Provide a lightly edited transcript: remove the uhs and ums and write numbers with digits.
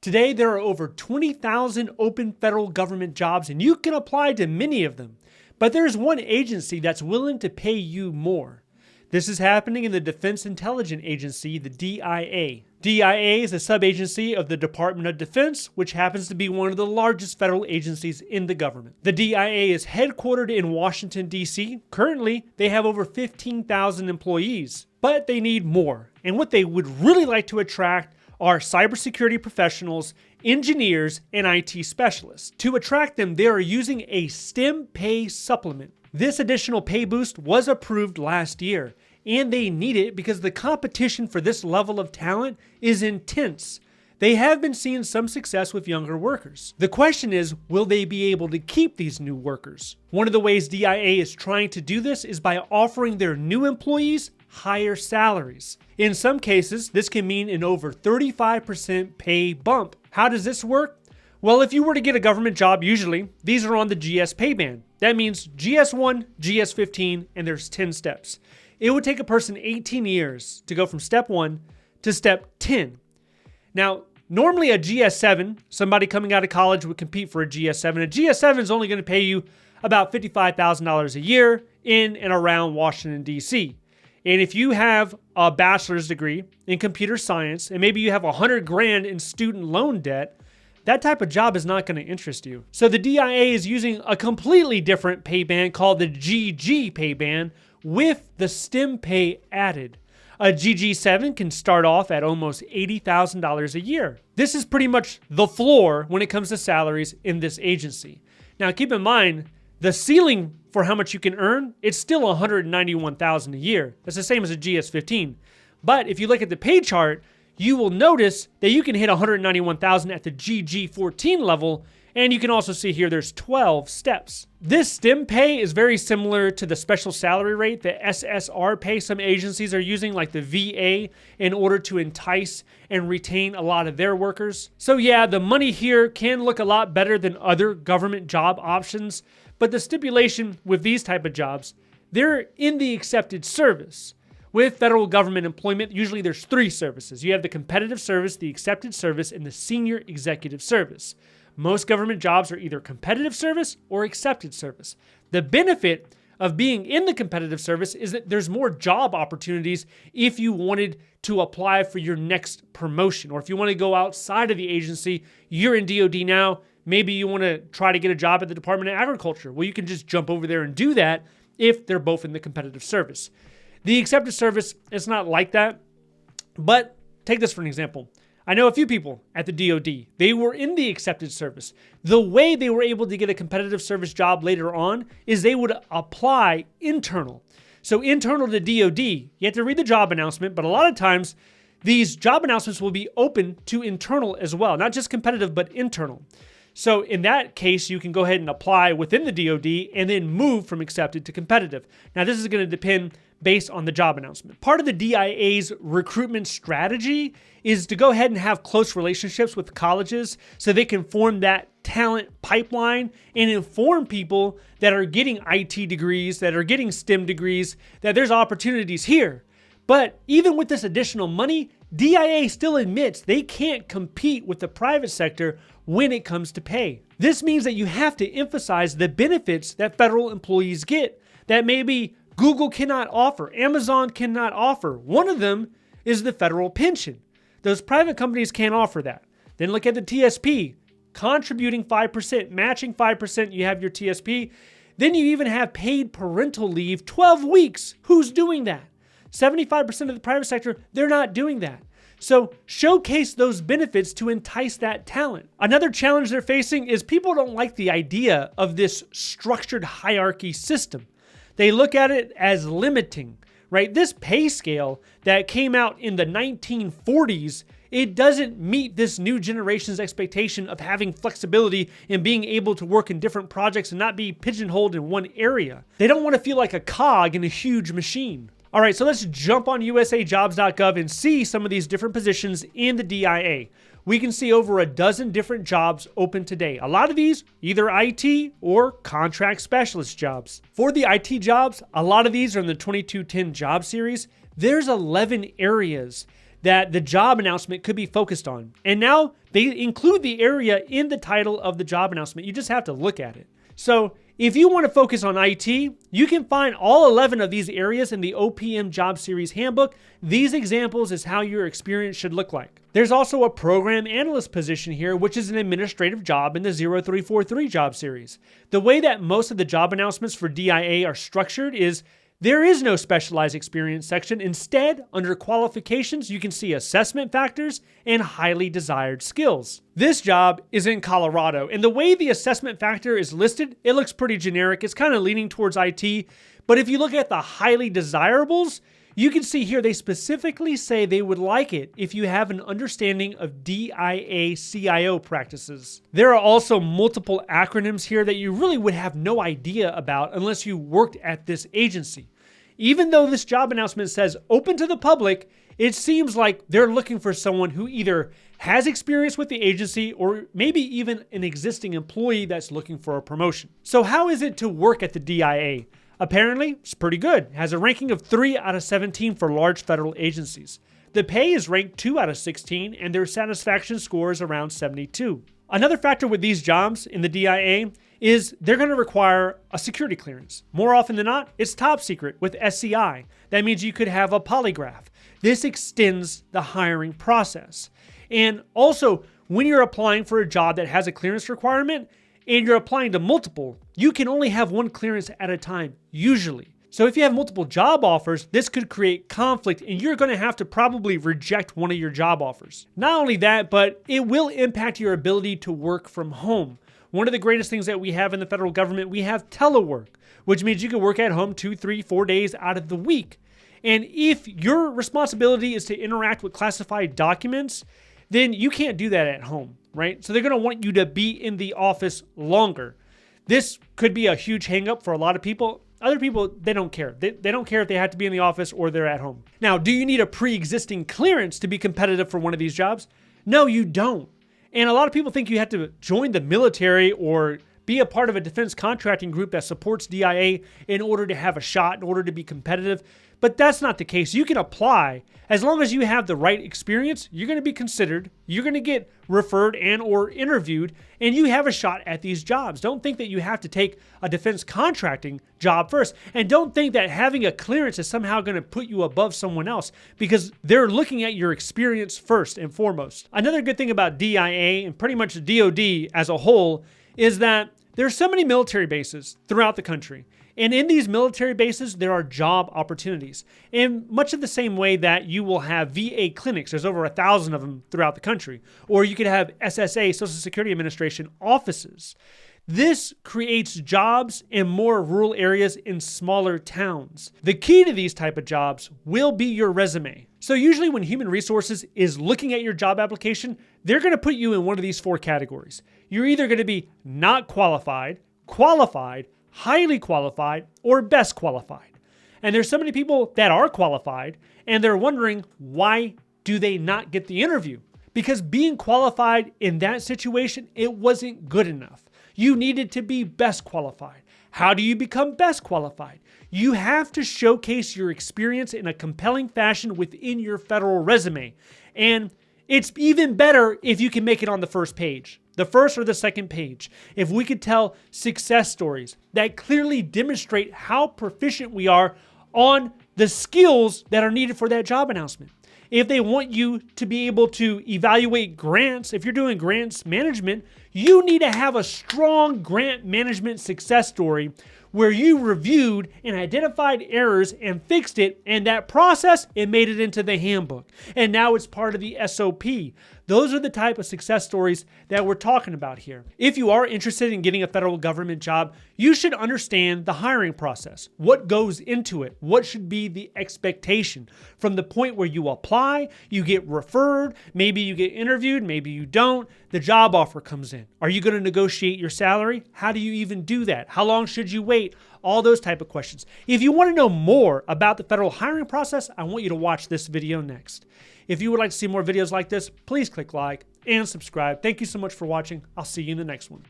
Today, there are over 20,000 open federal government jobs, and you can apply to many of them. But there's one agency that's willing to pay you more. This is happening in the Defense Intelligence Agency, the DIA. DIA is a sub-agency of the Department of Defense, which happens to be one of the largest federal agencies in the government. The DIA is headquartered in Washington, D.C. Currently, they have over 15,000 employees, but they need more. And what they would really like to attract are cybersecurity professionals, engineers, and IT specialists. To attract them, they are using a STEM pay supplement. This additional pay boost was approved last year, and they need it because the competition for this level of talent is intense. They have been seeing some success with younger workers. The question is, will they be able to keep these new workers? One of the ways DIA is trying to do this is by offering their new employees higher salaries. In some cases, this can mean an over 35% pay bump. How does this work? Well, if you were to get a government job, usually these are on the GS pay band. That means GS1, GS15, and there's 10 steps. It would take a person 18 years to go from step 1 to step 10. Now, normally a GS7, somebody coming out of college would compete for a GS7. A GS7 is only going to pay you about $55,000 a year in and around Washington, D.C. And if you have a bachelor's degree in computer science and maybe you have $100,000 in student loan debt, that type of job is not going to interest you. So the DIA is using a completely different pay band called the GG pay band with the STEM pay added. A GG7 can start off at almost $80,000 a year. This is pretty much the floor when it comes to salaries in this agency. Now keep in mind, the ceiling for how much you can earn, it's still $191,000 a year. That's the same as a GS15. But if you look at the pay chart, you will notice that you can hit $191,000 at the GG14 level, and you can also see here there's 12 steps. This STEM pay is very similar to the special salary rate, the SSR pay some agencies are using, like the VA, in order to entice and retain a lot of their workers. So yeah, the money here can look a lot better than other government job options, but the stipulation with these type of jobs, they're in the accepted service. With federal government employment, usually there's 3 services. You have the competitive service, the accepted service, and the senior executive service. Most government jobs are either competitive service or accepted service. The benefit of being in the competitive service is that there's more job opportunities if you wanted to apply for your next promotion, or if you want to go outside of the agency. You're in DoD now, maybe you want to try to get a job at the Department of Agriculture. Well, you can just jump over there and do that if they're both in the competitive service. The accepted service is not like that, but take this for an example. I know a few people at the DoD. They were in the accepted service. The way they were able to get a competitive service job later on is they would apply internal. So internal to DoD, you have to read the job announcement, but a lot of times these job announcements will be open to internal as well, not just competitive, but internal. So in that case, you can go ahead and apply within the DoD and then move from accepted to competitive. Now, this is going to depend based on the job announcement. Part of the DIA's recruitment strategy is to go ahead and have close relationships with colleges so they can form that talent pipeline and inform people that are getting IT degrees, that are getting STEM degrees, that there's opportunities here. But even with this additional money, DIA still admits they can't compete with the private sector when it comes to pay. This means that you have to emphasize the benefits that federal employees get that maybe Google cannot offer, Amazon cannot offer. One of them is the federal pension. Those private companies can't offer that. Then look at the TSP, contributing 5%, matching 5%, you have your TSP. Then you even have paid parental leave, 12 weeks. Who's doing that? 75% of the private sector, they're not doing that. So showcase those benefits to entice that talent. Another challenge they're facing is people don't like the idea of this structured hierarchy system. They look at it as limiting, right? This pay scale that came out in the 1940s, it doesn't meet this new generation's expectation of having flexibility and being able to work in different projects and not be pigeonholed in one area. They don't want to feel like a cog in a huge machine. All right, so let's jump on usajobs.gov and see some of these different positions in the DIA. We can see over a dozen different jobs open today. A lot of these, either IT or contract specialist jobs. For the IT jobs, a lot of these are in the 2210 job series. There's 11 areas that the job announcement could be focused on. And now they include the area in the title of the job announcement. You just have to look at it. So if you want to focus on IT, you can find all 11 of these areas in the OPM Job Series Handbook. These examples is how your experience should look like. There's also a program analyst position here, which is an administrative job in the 0343 job series. The way that most of the job announcements for DIA are structured is there is no specialized experience section. Instead, under qualifications, you can see assessment factors and highly desired skills. This job is in Colorado, and the way the assessment factor is listed, it looks pretty generic. It's kind of leaning towards IT, but if you look at the highly desirables, you can see here they specifically say they would like it if you have an understanding of DIA-CIO practices. There are also multiple acronyms here that you really would have no idea about unless you worked at this agency. Even though this job announcement says open to the public, it seems like they're looking for someone who either has experience with the agency or maybe even an existing employee that's looking for a promotion. So how is it to work at the DIA? Apparently, it's pretty good. It has a ranking of 3 out of 17 for large federal agencies. The pay is ranked 2 out of 16, and their satisfaction score is around 72. Another factor with these jobs in the DIA is they're going to require a security clearance. More often than not, it's top secret with SCI. That means you could have a polygraph. This extends the hiring process. And also, when you're applying for a job that has a clearance requirement, and you're applying to multiple, you can only have one clearance at a time, usually. So if you have multiple job offers, this could create conflict and you're going to have to probably reject one of your job offers. Not only that, but it will impact your ability to work from home. One of the greatest things that we have in the federal government, we have telework, which means you can work at home 2, 3, 4 days out of the week. And if your responsibility is to interact with classified documents, then you can't do that at home, right? So they're going to want you to be in the office longer. This could be a huge hang-up for a lot of people. Other people, they don't care. They don't care if they have to be in the office or they're at home. Now, do you need a pre-existing clearance to be competitive for one of these jobs? No, you don't. And a lot of people think you have to join the military or be a part of a defense contracting group that supports DIA in order to have a shot, in order to be competitive. But that's not the case. You can apply. As long as you have the right experience, you're going to be considered, you're going to get referred and or interviewed, and you have a shot at these jobs. Don't think that you have to take a defense contracting job first. And don't think that having a clearance is somehow going to put you above someone else, because they're looking at your experience first and foremost. Another good thing about DIA and pretty much DoD as a whole is that there's so many military bases throughout the country. And in these military bases, there are job opportunities. In much of the same way that you will have VA clinics, there's over 1,000 of them throughout the country. Or you could have SSA, Social Security Administration offices. This creates jobs in more rural areas in smaller towns. The key to these type of jobs will be your resume. So usually when Human Resources is looking at your job application, they're going to put you in one of these 4 categories. You're either going to be not qualified, qualified, highly qualified, or best qualified. And there's so many people that are qualified and they're wondering, why do they not get the interview? Because being qualified in that situation, it wasn't good enough. You needed to be best qualified. How do you become best qualified? You have to showcase your experience in a compelling fashion within your federal resume. And it's even better if you can make it on the first page. The first or the second page. If we could tell success stories that clearly demonstrate how proficient we are on the skills that are needed for that job announcement. If they want you to be able to evaluate grants, if you're doing grants management, you need to have a strong grant management success story where you reviewed and identified errors and fixed it, and that process, it made it into the handbook. And now it's part of the SOP. Those are the type of success stories that we're talking about here. If you are interested in getting a federal government job, you should understand the hiring process. What goes into it? What should be the expectation? From the point where you apply, you get referred, maybe you get interviewed, maybe you don't, the job offer comes in. Are you going to negotiate your salary? How do you even do that? How long should you wait? All those type of questions. If you want to know more about the federal hiring process, I want you to watch this video next. If you would like to see more videos like this, please click like and subscribe. Thank you so much for watching. I'll see you in the next one.